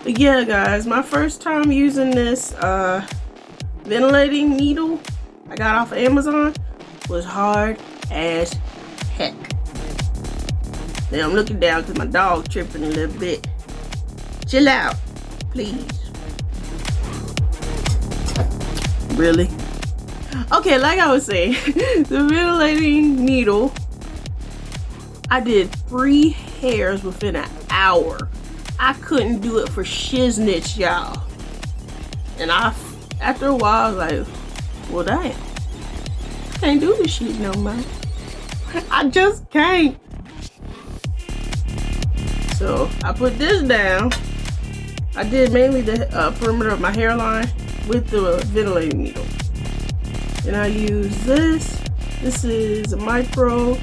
But yeah, guys, my first time using this ventilating needle I got off of Amazon was hard as heck. Now I'm looking down because my dog tripping a little bit. Chill out, please. Really? Okay, like I was saying, the ventilating needle, I did 3 hairs within an hour. I couldn't do it for shiznits, y'all. And after a while, I was like, well, damn. I can't do this shit no more. I just can't. So I put this down. I did mainly the perimeter of my hairline with the ventilating needle. And I use this. This is a micro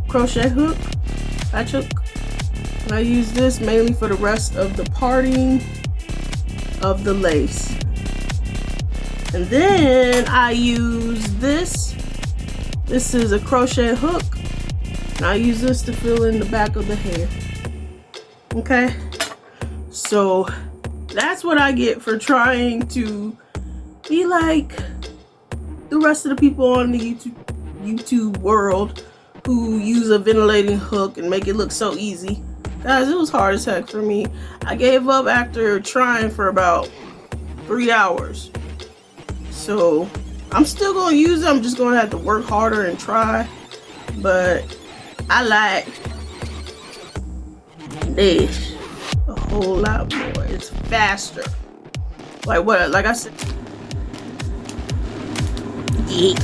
crochet hook, latch hook. And I use this mainly for the rest of the parting of the lace. And then I use this. This is a crochet hook. And I use this to fill in the back of the hair. Okay? So that's what I get for trying to be like the rest of the people on the YouTube world who use a ventilating hook and make it look so easy. Guys, it was hard as heck for me. I gave up after trying for about 3 hours. So I'm still gonna use it. I'm just gonna have to work harder and try. But I like this a whole lot more. It's faster. Like what? Like I said. Yeah.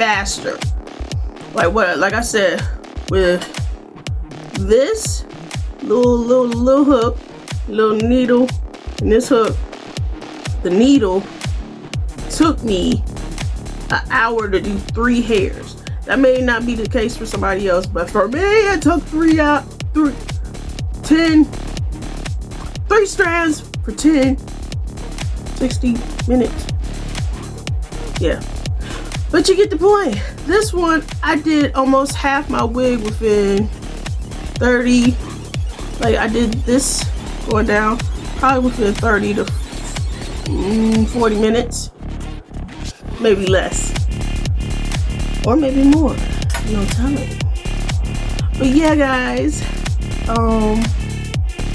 faster. Like I said, with this little hook, little needle, and this hook, the needle took me an hour to do 3 hairs. That may not be the case for somebody else, but for me, it took 3 strands for 60 minutes. Yeah, but you get the point. This one, I did almost half my wig within 30, like I did this going down, probably within 30 to 40 minutes, maybe less, or maybe more, no telling. But yeah, guys,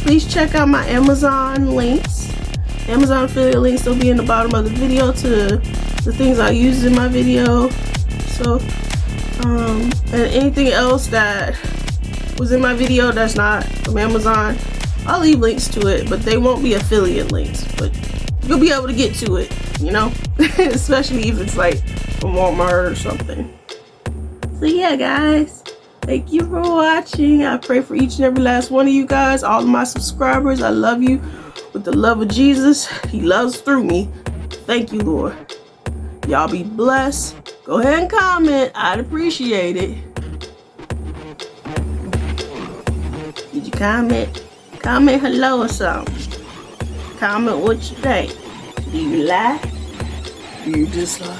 please check out my Amazon links. Amazon affiliate links will be in the bottom of the video to the things I use in my video. So, and anything else that was in my video that's not from Amazon, I'll leave links to it, but they won't be affiliate links. But you'll be able to get to it, you know, especially if it's like from Walmart or something. So yeah, guys, thank you for watching. I pray for each and every last one of you guys, all of my subscribers. I love you with the love of Jesus. He loves through me. Thank you, Lord. Y'all be blessed. Go ahead and comment. I'd appreciate it. Did you comment? Comment hello or something. Comment what you think. Do you like? Do you dislike?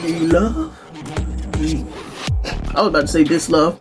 Do you love? I was about to say dislove.